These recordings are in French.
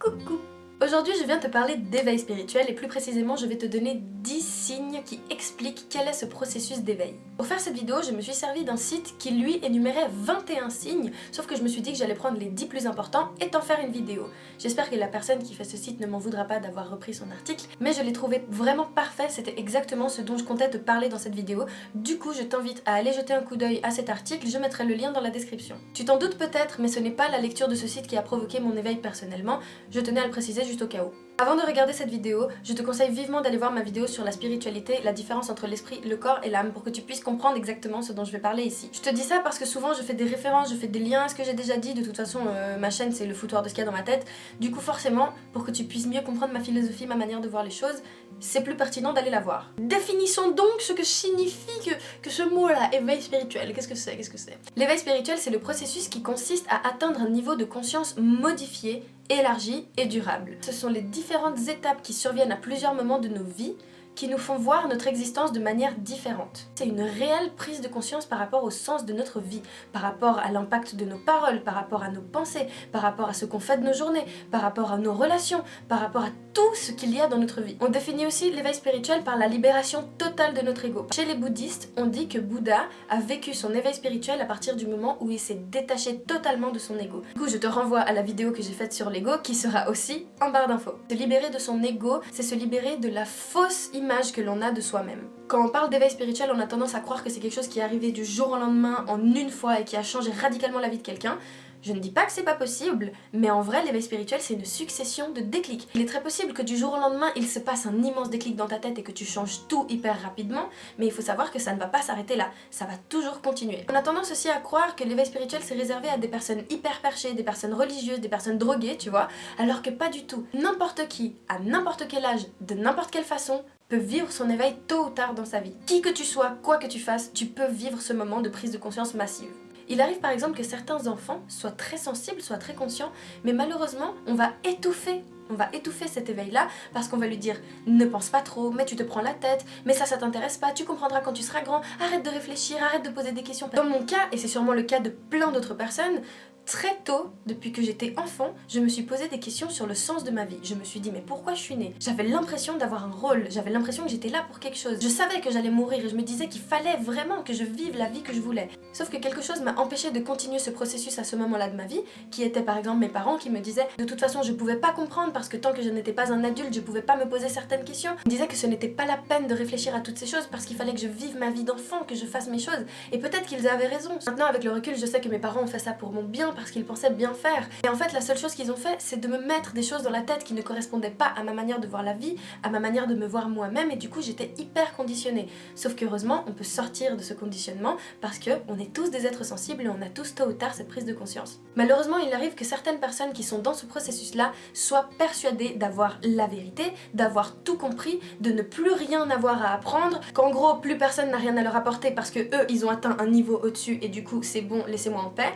Coucou! Aujourd'hui, je viens te parler d'éveil spirituel et plus précisément, je vais te donner 10 signes qui expliquent quel est ce processus d'éveil. Pour faire cette vidéo, je me suis servi d'un site qui lui énumérait 21 signes, sauf que je me suis dit que j'allais prendre les 10 plus importants et t'en faire une vidéo. J'espère que la personne qui fait ce site ne m'en voudra pas d'avoir repris son article, mais je l'ai trouvé vraiment parfait, c'était exactement ce dont je comptais te parler dans cette vidéo. Du coup, je t'invite à aller jeter un coup d'œil à cet article, je mettrai le lien dans la description. Tu t'en doutes peut-être, mais ce n'est pas la lecture de ce site qui a provoqué mon éveil personnellement, je tenais à le préciser juste au cas où. Avant de regarder cette vidéo, je te conseille vivement d'aller voir ma vidéo sur la spiritualité, la différence entre l'esprit, le corps et l'âme pour que tu puisses comprendre exactement ce dont je vais parler ici. Je te dis ça parce que souvent je fais des références, je fais des liens à ce que j'ai déjà dit, de toute façon ma chaîne c'est le foutoir de ce qu'il y a dans ma tête, du coup forcément, pour que tu puisses mieux comprendre ma philosophie, ma manière de voir les choses, c'est plus pertinent d'aller la voir. Définissons donc ce que signifie que ce mot-là, éveil spirituel. Qu'est-ce que c'est? L'éveil spirituel, c'est le processus qui consiste à atteindre un niveau de conscience modifié, élargi et durable. Ce sont les différentes étapes qui surviennent à plusieurs moments de nos vies qui nous font voir notre existence de manière différente. C'est une réelle prise de conscience par rapport au sens de notre vie, par rapport à l'impact de nos paroles, par rapport à nos pensées, par rapport à ce qu'on fait de nos journées, par rapport à nos relations, par rapport à tout ce qu'il y a dans notre vie. On définit aussi l'éveil spirituel par la libération totale de notre ego. Chez les bouddhistes, on dit que Bouddha a vécu son éveil spirituel à partir du moment où il s'est détaché totalement de son ego. Du coup, je te renvoie à la vidéo que j'ai faite sur l'ego qui sera aussi en barre d'infos. Se libérer de son ego, c'est se libérer de la fausse image que l'on a de soi-même. Quand on parle d'éveil spirituel, on a tendance à croire que c'est quelque chose qui est arrivé du jour au lendemain en une fois et qui a changé radicalement la vie de quelqu'un. Je ne dis pas que c'est pas possible, mais en vrai, l'éveil spirituel, c'est une succession de déclics. Il est très possible que du jour au lendemain, il se passe un immense déclic dans ta tête et que tu changes tout hyper rapidement, mais il faut savoir que ça ne va pas s'arrêter là, ça va toujours continuer. On a tendance aussi à croire que l'éveil spirituel, c'est réservé à des personnes hyper perchées, des personnes religieuses, des personnes droguées, tu vois, alors que pas du tout. N'importe qui, à n'importe quel âge, de n'importe quelle façon, peut vivre son éveil tôt ou tard dans sa vie. Qui que tu sois, quoi que tu fasses, tu peux vivre ce moment de prise de conscience massive. Il arrive par exemple que certains enfants soient très sensibles, soient très conscients, mais malheureusement, on va étouffer cet éveil-là parce qu'on va lui dire « Ne pense pas trop, mais tu te prends la tête, mais ça t'intéresse pas, tu comprendras quand tu seras grand, arrête de réfléchir, arrête de poser des questions. » Dans mon cas, et c'est sûrement le cas de plein d'autres personnes, très tôt, depuis que j'étais enfant, je me suis posé des questions sur le sens de ma vie. Je me suis dit, mais pourquoi je suis née? J'avais l'impression d'avoir un rôle, j'avais l'impression que j'étais là pour quelque chose. Je savais que j'allais mourir et je me disais qu'il fallait vraiment que je vive la vie que je voulais. Sauf que quelque chose m'a empêché de continuer ce processus à ce moment-là de ma vie, qui était par exemple mes parents qui me disaient, de toute façon je pouvais pas comprendre parce que tant que je n'étais pas un adulte, je pouvais pas me poser certaines questions. Ils me disaient que ce n'était pas la peine de réfléchir à toutes ces choses parce qu'il fallait que je vive ma vie d'enfant, que je fasse mes choses. Et peut-être qu'ils avaient raison. Maintenant avec le recul, je sais que mes parents ont fait ça pour mon bien, parce qu'ils pensaient bien faire. Et en fait, la seule chose qu'ils ont fait, c'est de me mettre des choses dans la tête qui ne correspondaient pas à ma manière de voir la vie, à ma manière de me voir moi-même, et du coup, j'étais hyper conditionnée. Sauf qu'heureusement, on peut sortir de ce conditionnement parce que on est tous des êtres sensibles et on a tous tôt ou tard cette prise de conscience. Malheureusement, il arrive que certaines personnes qui sont dans ce processus-là soient persuadées d'avoir la vérité, d'avoir tout compris, de ne plus rien avoir à apprendre, qu'en gros, plus personne n'a rien à leur apporter parce que eux, ils ont atteint un niveau au-dessus et du coup, c'est bon, laissez-moi en paix.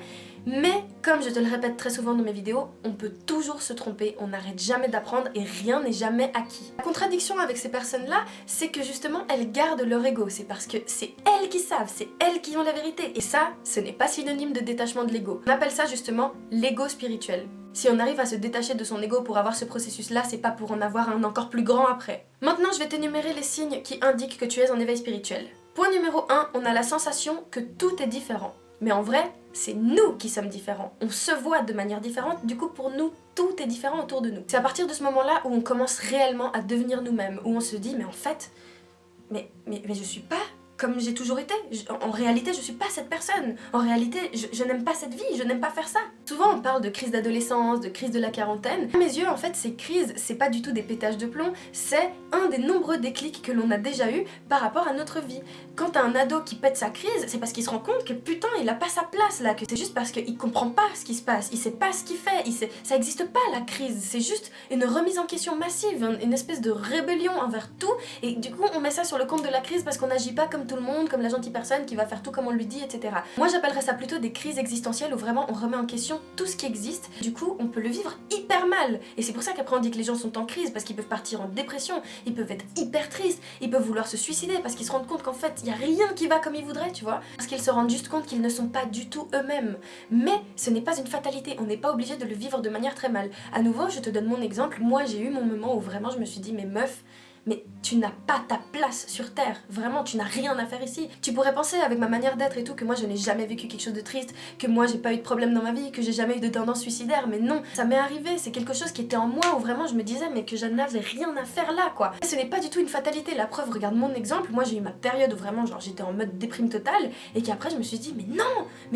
Mais, comme je te le répète très souvent dans mes vidéos, on peut toujours se tromper, on n'arrête jamais d'apprendre et rien n'est jamais acquis. La contradiction avec ces personnes-là, c'est que justement, elles gardent leur ego, c'est parce que c'est elles qui savent, c'est elles qui ont la vérité. Et ça, ce n'est pas synonyme de détachement de l'ego. On appelle ça justement l'ego spirituel. Si on arrive à se détacher de son ego pour avoir ce processus-là, c'est pas pour en avoir un encore plus grand après. Maintenant, je vais t'énumérer les signes qui indiquent que tu es en éveil spirituel. Point numéro 1, on a la sensation que tout est différent. Mais en vrai, c'est nous qui sommes différents. On se voit de manière différente, du coup pour nous, tout est différent autour de nous. C'est à partir de ce moment-là où on commence réellement à devenir nous-mêmes, où on se dit, mais en fait, mais je suis pas comme j'ai toujours été. En réalité, je suis pas cette personne. En réalité, je n'aime pas cette vie, je n'aime pas faire ça. Souvent, on parle de crise d'adolescence, de crise de la quarantaine. À mes yeux, en fait, ces crises, c'est pas du tout des pétages de plomb, c'est un des nombreux déclics que l'on a déjà eu par rapport à notre vie. Quand t'as un ado qui pète sa crise, c'est parce qu'il se rend compte que putain, il a pas sa place là, que c'est juste parce qu'il comprend pas ce qui se passe, il sait pas ce qu'il fait, ça existe pas la crise, c'est juste une remise en question massive, une espèce de rébellion envers tout, et du coup, on met ça sur le compte de la crise parce qu'on n'agit pas comme comme tout le monde, comme la gentille personne qui va faire tout comme on lui dit, etc. Moi j'appellerais ça plutôt des crises existentielles où vraiment on remet en question tout ce qui existe. Du coup on peut le vivre hyper mal. Et c'est pour ça qu'après on dit que les gens sont en crise, parce qu'ils peuvent partir en dépression, ils peuvent être hyper tristes, ils peuvent vouloir se suicider parce qu'ils se rendent compte qu'en fait il n'y a rien qui va comme ils voudraient, tu vois. Parce qu'ils se rendent juste compte qu'ils ne sont pas du tout eux-mêmes. Mais ce n'est pas une fatalité, on n'est pas obligé de le vivre de manière très mal. À nouveau, je te donne mon exemple, moi j'ai eu mon moment où vraiment je me suis dit mais meuf, mais tu n'as pas ta place sur Terre, vraiment tu n'as rien à faire ici. Tu pourrais penser avec ma manière d'être et tout que moi je n'ai jamais vécu quelque chose de triste, que moi j'ai pas eu de problème dans ma vie, que j'ai jamais eu de tendance suicidaire, mais non, ça m'est arrivé, c'est quelque chose qui était en moi où vraiment je me disais mais que je n'avais rien à faire là quoi. Et ce n'est pas du tout une fatalité, la preuve, regarde mon exemple, moi j'ai eu ma période où vraiment genre j'étais en mode déprime totale et qu'après je me suis dit mais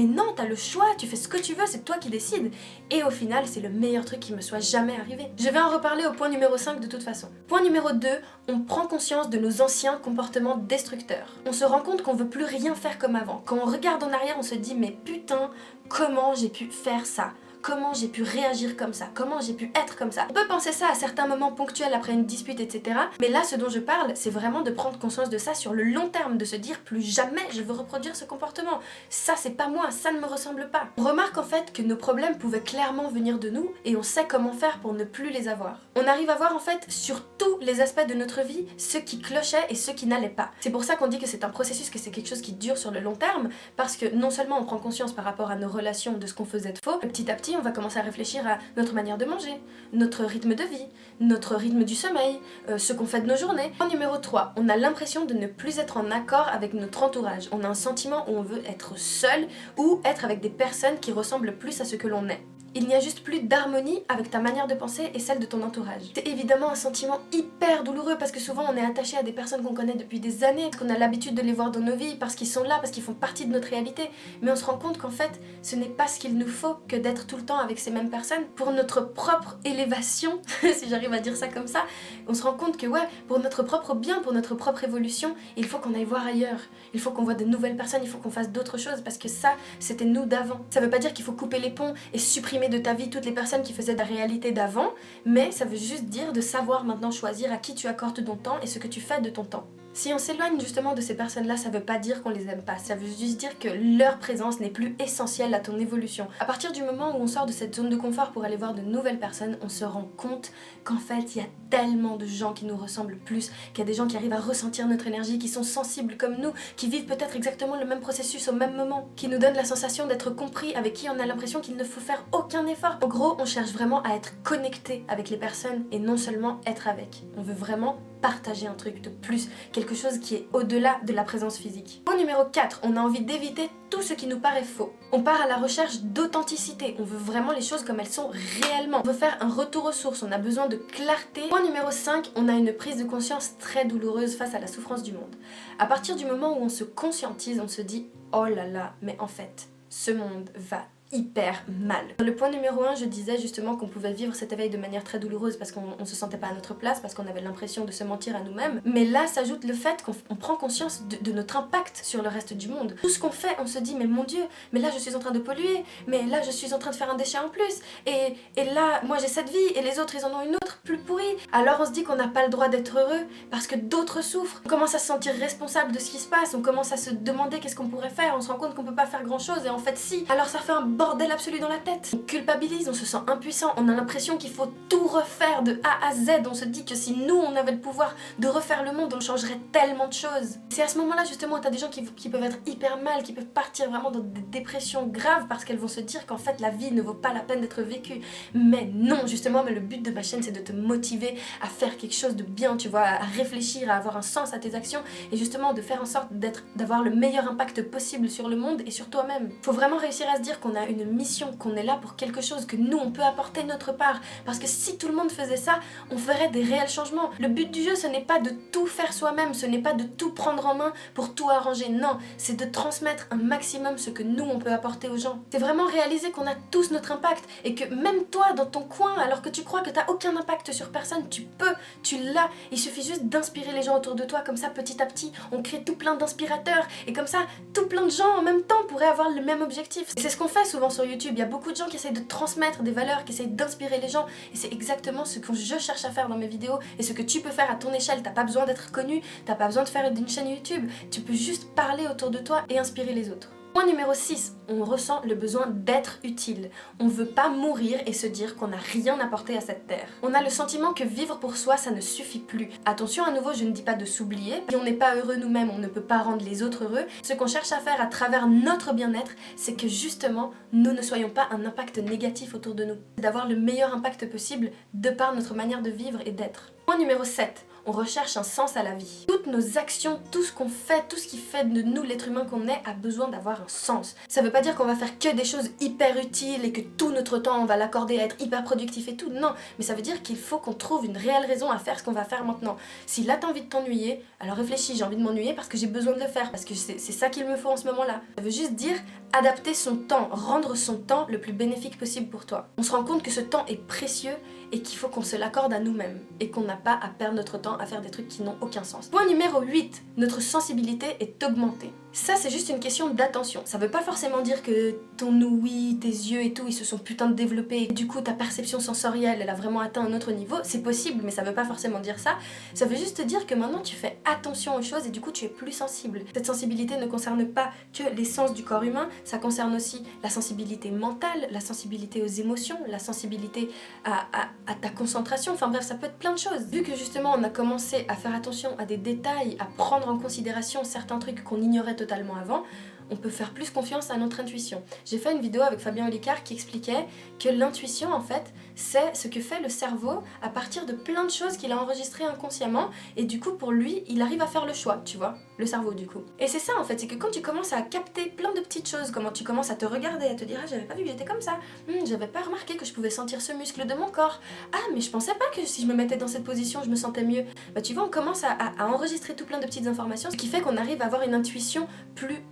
non, t'as le choix, tu fais ce que tu veux, c'est toi qui décides. Et au final c'est le meilleur truc qui me soit jamais arrivé. Je vais en reparler au point numéro 5 de toute façon. Point numéro 2, on prend conscience de nos anciens comportements destructeurs. On se rend compte qu'on veut plus rien faire comme avant. Quand on regarde en arrière, on se dit mais putain, comment j'ai pu faire ça ? Comment j'ai pu réagir comme ça? Comment j'ai pu être comme ça? On peut penser ça à certains moments ponctuels après une dispute, etc. Mais là, ce dont je parle, c'est vraiment de prendre conscience de ça sur le long terme, de se dire plus jamais je veux reproduire ce comportement. Ça, c'est pas moi, ça ne me ressemble pas. On remarque en fait que nos problèmes pouvaient clairement venir de nous et on sait comment faire pour ne plus les avoir. On arrive à voir en fait sur tous les aspects de notre vie ce qui clochait et ce qui n'allait pas. C'est pour ça qu'on dit que c'est un processus, que c'est quelque chose qui dure sur le long terme, parce que non seulement on prend conscience par rapport à nos relations de ce qu'on faisait de faux, petit à petit on va commencer à réfléchir à notre manière de manger, notre rythme de vie, notre rythme du sommeil, ce qu'on fait de nos journées. Point numéro 3, on a l'impression de ne plus être en accord avec notre entourage. On a un sentiment où on veut être seul ou être avec des personnes qui ressemblent plus à ce que l'on est. Il n'y a juste plus d'harmonie avec ta manière de penser et celle de ton entourage. C'est évidemment un sentiment hyper douloureux parce que souvent on est attaché à des personnes qu'on connaît depuis des années, parce qu'on a l'habitude de les voir dans nos vies, parce qu'ils sont là, parce qu'ils font partie de notre réalité. Mais on se rend compte qu'en fait, ce n'est pas ce qu'il nous faut que d'être tout le temps avec ces mêmes personnes. Pour notre propre élévation, si j'arrive à dire ça comme ça, on se rend compte que ouais, pour notre propre bien, pour notre propre évolution, il faut qu'on aille voir ailleurs. Il faut qu'on voit de nouvelles personnes, il faut qu'on fasse d'autres choses parce que ça, c'était nous d'avant. Ça veut pas dire qu'il faut couper les ponts et supprimer de ta vie toutes les personnes qui faisaient de la réalité d'avant, mais ça veut juste dire de savoir maintenant choisir à qui tu accordes ton temps et ce que tu fais de ton temps. Si on s'éloigne justement de ces personnes-là, ça veut pas dire qu'on les aime pas, ça veut juste dire que leur présence n'est plus essentielle à ton évolution. À partir du moment où on sort de cette zone de confort pour aller voir de nouvelles personnes, on se rend compte qu'en fait, il y a tellement de gens qui nous ressemblent plus, qu'il y a des gens qui arrivent à ressentir notre énergie, qui sont sensibles comme nous, qui vivent peut-être exactement le même processus au même moment, qui nous donnent la sensation d'être compris, avec qui on a l'impression qu'il ne faut faire aucun effort. En gros, on cherche vraiment à être connecté avec les personnes et non seulement être avec. On veut vraiment partager un truc de plus, quelque chose qui est au-delà de la présence physique. Point numéro 4, on a envie d'éviter tout ce qui nous paraît faux. On part à la recherche d'authenticité, on veut vraiment les choses comme elles sont réellement. On veut faire un retour aux sources, on a besoin de clarté. Point numéro 5, on a une prise de conscience très douloureuse face à la souffrance du monde. À partir du moment où on se conscientise, on se dit « Oh là là, mais en fait, ce monde va hyper mal ». Dans le point numéro 1, je disais justement qu'on pouvait vivre cet éveil de manière très douloureuse parce qu'on se sentait pas à notre place, parce qu'on avait l'impression de se mentir à nous-mêmes. Mais là s'ajoute le fait qu'on prend conscience de notre impact sur le reste du monde. Tout ce qu'on fait, on se dit mais mon Dieu, mais là je suis en train de polluer, mais là je suis en train de faire un déchet en plus, et là moi j'ai cette vie et les autres ils en ont une autre plus pourrie. Alors on se dit qu'on n'a pas le droit d'être heureux parce que d'autres souffrent. On commence à se sentir responsable de ce qui se passe, on commence à se demander qu'est-ce qu'on pourrait faire, on se rend compte qu'on peut pas faire grand chose et en fait si. Alors ça fait un bordel absolu dans la tête. On culpabilise, on se sent impuissant, on a l'impression qu'il faut tout refaire de A à Z. On se dit que si nous on avait le pouvoir de refaire le monde, on changerait tellement de choses. C'est à ce moment-là justement où t'as des gens qui peuvent être hyper mal, qui peuvent partir vraiment dans des dépressions graves parce qu'elles vont se dire qu'en fait la vie ne vaut pas la peine d'être vécue. Mais non, justement, mais le but de ma chaîne c'est de te motiver à faire quelque chose de bien, tu vois, à réfléchir, à avoir un sens à tes actions et justement de faire en sorte d'avoir le meilleur impact possible sur le monde et sur toi-même. Faut vraiment réussir à se dire qu'on a une mission, qu'on est là pour quelque chose, que nous on peut apporter notre part, parce que si tout le monde faisait ça, on ferait des réels changements. Le but du jeu ce n'est pas de tout faire soi-même, ce n'est pas de tout prendre en main pour tout arranger, non, c'est de transmettre un maximum ce que nous on peut apporter aux gens. C'est vraiment réaliser qu'on a tous notre impact et que même toi dans ton coin, alors que tu crois que t'as aucun impact sur personne, tu peux, tu l'as. Il suffit juste d'inspirer les gens autour de toi, comme ça petit à petit on crée tout plein d'inspirateurs et comme ça tout plein de gens en même temps pourraient avoir le même objectif. C'est ce qu'on fait souvent souvent sur YouTube, il y a beaucoup de gens qui essayent de transmettre des valeurs, qui essayent d'inspirer les gens, et c'est exactement ce que je cherche à faire dans mes vidéos, et ce que tu peux faire à ton échelle. T'as pas besoin d'être connu, t'as pas besoin de faire une chaîne YouTube, tu peux juste parler autour de toi et inspirer les autres. Point numéro 6, on ressent le besoin d'être utile. On veut pas mourir et se dire qu'on n'a rien apporté à cette terre. On a le sentiment que vivre pour soi, ça ne suffit plus. Attention, à nouveau, je ne dis pas de s'oublier. Si on n'est pas heureux nous-mêmes, on ne peut pas rendre les autres heureux. Ce qu'on cherche à faire à travers notre bien-être, c'est que justement, nous ne soyons pas un impact négatif autour de nous. C'est d'avoir le meilleur impact possible de par notre manière de vivre et d'être. Point numéro 7. On recherche un sens à la vie. Toutes nos actions, tout ce qu'on fait, tout ce qui fait de nous l'être humain qu'on est a besoin d'avoir un sens. Ça veut pas dire qu'on va faire que des choses hyper utiles et que tout notre temps on va l'accorder à être hyper productif et tout, non. Mais ça veut dire qu'il faut qu'on trouve une réelle raison à faire ce qu'on va faire maintenant. Si là t'as envie de t'ennuyer, alors réfléchis, j'ai envie de m'ennuyer parce que j'ai besoin de le faire, parce que c'est ça qu'il me faut en ce moment-là. Ça veut juste dire adapter son temps, rendre son temps le plus bénéfique possible pour toi. On se rend compte que ce temps est précieux et qu'il faut qu'on se l'accorde à nous-mêmes et qu'on n'a pas à perdre notre temps à faire des trucs qui n'ont aucun sens. Point numéro 8, notre sensibilité est augmentée. Ça, c'est juste une question d'attention. Ça veut pas forcément dire que ton ouïe, tes yeux et tout, ils se sont putain de développés. Et du coup, ta perception sensorielle, elle a vraiment atteint un autre niveau. C'est possible, mais ça veut pas forcément dire ça. Ça veut juste dire que maintenant, tu fais attention aux choses et du coup, tu es plus sensible. Cette sensibilité ne concerne pas que les sens du corps humain, ça concerne aussi la sensibilité mentale, la sensibilité aux émotions, la sensibilité à ta concentration. Enfin bref, ça peut être plein de choses. Vu que justement, on a commencé à faire attention à des détails, à prendre en considération certains trucs qu'on ignorait totalement avant, on peut faire plus confiance à notre intuition. J'ai fait une vidéo avec Fabien Olicard qui expliquait que l'intuition, en fait, c'est ce que fait le cerveau à partir de plein de choses qu'il a enregistrées inconsciemment, et du coup, pour lui, il arrive à faire le choix, tu vois, le cerveau du coup. Et c'est ça, en fait, c'est que quand tu commences à capter plein de petites choses, comment tu commences à te regarder, à te dire « Ah, j'avais pas vu que j'étais comme ça, j'avais pas remarqué que je pouvais sentir ce muscle de mon corps, ah, mais je pensais pas que si je me mettais dans cette position, je me sentais mieux. » Bah tu vois, on commence à enregistrer tout plein de petites informations, ce qui fait qu'on arrive à avoir une intuition plus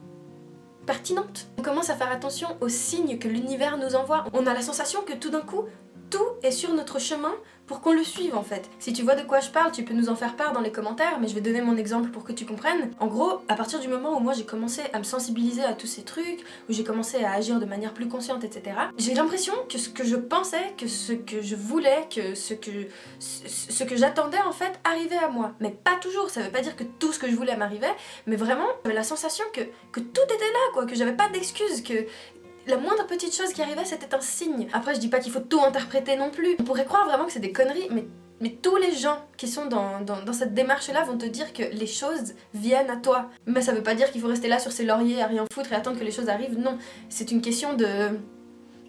pertinente. On commence à faire attention aux signes que l'univers nous envoie. On a la sensation que tout d'un coup, tout est sur notre chemin pour qu'on le suive en fait. Si tu vois de quoi je parle, tu peux nous en faire part dans les commentaires, mais je vais donner mon exemple pour que tu comprennes. En gros, à partir du moment où moi j'ai commencé à me sensibiliser à tous ces trucs, où j'ai commencé à agir de manière plus consciente, etc., j'ai l'impression que ce que je pensais, que ce que je voulais, que ce que j'attendais en fait arrivait à moi. Mais pas toujours, ça veut pas dire que tout ce que je voulais m'arrivait, mais vraiment j'avais la sensation que tout était là quoi, que j'avais pas d'excuses, que la moindre petite chose qui arrivait, c'était un signe. Après, je dis pas qu'il faut tout interpréter non plus. On pourrait croire vraiment que c'est des conneries, mais tous les gens qui sont dans cette démarche-là vont te dire que les choses viennent à toi. Mais ça veut pas dire qu'il faut rester là sur ses lauriers à rien foutre et attendre que les choses arrivent, non. C'est une question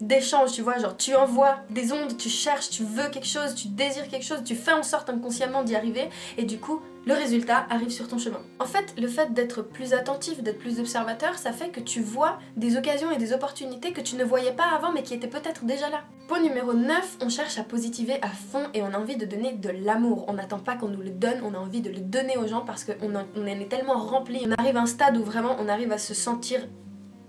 d'échange, tu vois, genre tu envoies des ondes, tu cherches, tu veux quelque chose, tu désires quelque chose, tu fais en sorte inconsciemment d'y arriver, et du coup, le résultat arrive sur ton chemin. En fait, le fait d'être plus attentif, d'être plus observateur, ça fait que tu vois des occasions et des opportunités que tu ne voyais pas avant, mais qui étaient peut-être déjà là. Point numéro 9, on cherche à positiver à fond et on a envie de donner de l'amour. On n'attend pas qu'on nous le donne, on a envie de le donner aux gens parce qu'on en est tellement rempli. On arrive à un stade où vraiment on arrive à se sentir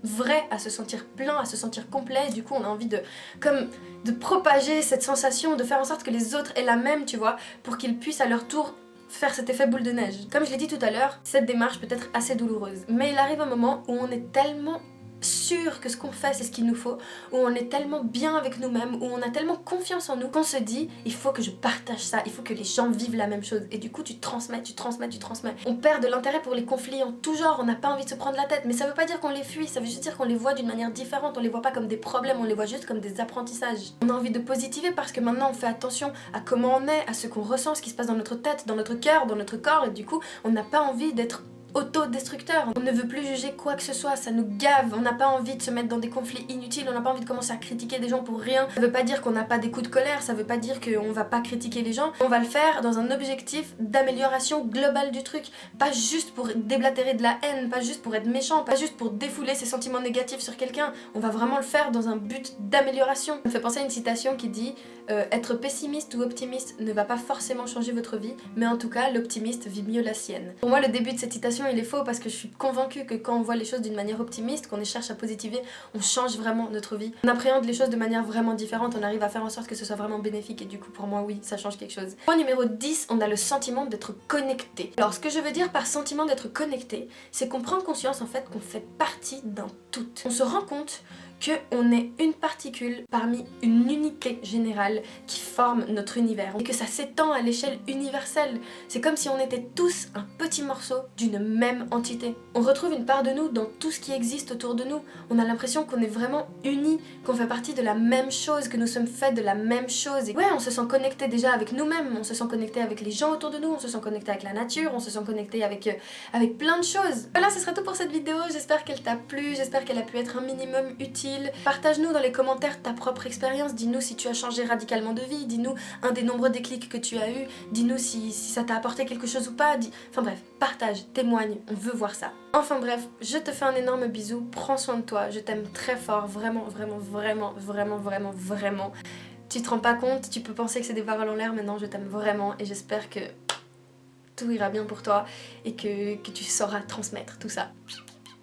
vrai, à se sentir plein, à se sentir complet, et du coup on a envie de propager cette sensation, de faire en sorte que les autres aient la même, tu vois, pour qu'ils puissent à leur tour faire cet effet boule de neige. Comme je l'ai dit tout à l'heure, cette démarche peut être assez douloureuse, mais il arrive un moment où on est tellement sûr que ce qu'on fait c'est ce qu'il nous faut, où on est tellement bien avec nous-mêmes, où on a tellement confiance en nous qu'on se dit il faut que je partage ça, il faut que les gens vivent la même chose, et du coup tu transmets. On perd de l'intérêt pour les conflits en tout genre, on n'a pas envie de se prendre la tête, mais ça veut pas dire qu'on les fuit, ça veut juste dire qu'on les voit d'une manière différente, on les voit pas comme des problèmes, on les voit juste comme des apprentissages. On a envie de positiver parce que maintenant on fait attention à comment on est, à ce qu'on ressent, ce qui se passe dans notre tête, dans notre cœur, dans notre corps, et du coup on n'a pas envie d'être autodestructeur. On ne veut plus juger quoi que ce soit, ça nous gave, on n'a pas envie de se mettre dans des conflits inutiles, on n'a pas envie de commencer à critiquer des gens pour rien. Ça veut pas dire qu'on n'a pas des coups de colère, ça veut pas dire qu'on va pas critiquer les gens, on va le faire dans un objectif d'amélioration globale du truc, pas juste pour déblatérer de la haine, pas juste pour être méchant, pas juste pour défouler ses sentiments négatifs sur quelqu'un, on va vraiment le faire dans un but d'amélioration. Ça me fait penser à une citation qui dit être pessimiste ou optimiste ne va pas forcément changer votre vie, mais en tout cas l'optimiste vit mieux la sienne. Pour moi le début de cette citation il est faux parce que je suis convaincue que quand on voit les choses d'une manière optimiste, qu'on cherche à positiver, on change vraiment notre vie. On appréhende les choses de manière vraiment différente, on arrive à faire en sorte que ce soit vraiment bénéfique, et du coup pour moi oui, ça change quelque chose. Point numéro 10, on a le sentiment d'être connecté. Alors ce que je veux dire par sentiment d'être connecté, c'est qu'on prend conscience en fait qu'on fait partie d'un tout. On se rend compte qu'on est une particule parmi une unité générale qui forme notre univers et que ça s'étend à l'échelle universelle. C'est comme si on était tous un petit morceau d'une même entité. On retrouve une part de nous dans tout ce qui existe autour de nous. On a l'impression qu'on est vraiment unis, qu'on fait partie de la même chose, que nous sommes faits de la même chose. Et ouais, on se sent connecté déjà avec nous-mêmes, on se sent connecté avec les gens autour de nous, on se sent connecté avec la nature, on se sent connecté avec plein de choses. Voilà, ce sera tout pour cette vidéo. J'espère qu'elle t'a plu, j'espère qu'elle a pu être un minimum utile. Partage-nous dans les commentaires ta propre expérience, dis-nous si tu as changé radicalement de vie, dis-nous un des nombreux déclics que tu as eu, dis-nous si ça t'a apporté quelque chose ou pas, enfin bref, partage, témoigne, on veut voir ça. Enfin bref, je te fais un énorme bisou, prends soin de toi, je t'aime très fort, vraiment, vraiment, vraiment, vraiment, vraiment, vraiment. Tu te rends pas compte, tu peux penser que c'est des paroles en l'air, mais non, je t'aime vraiment et j'espère que tout ira bien pour toi et que tu sauras transmettre tout ça.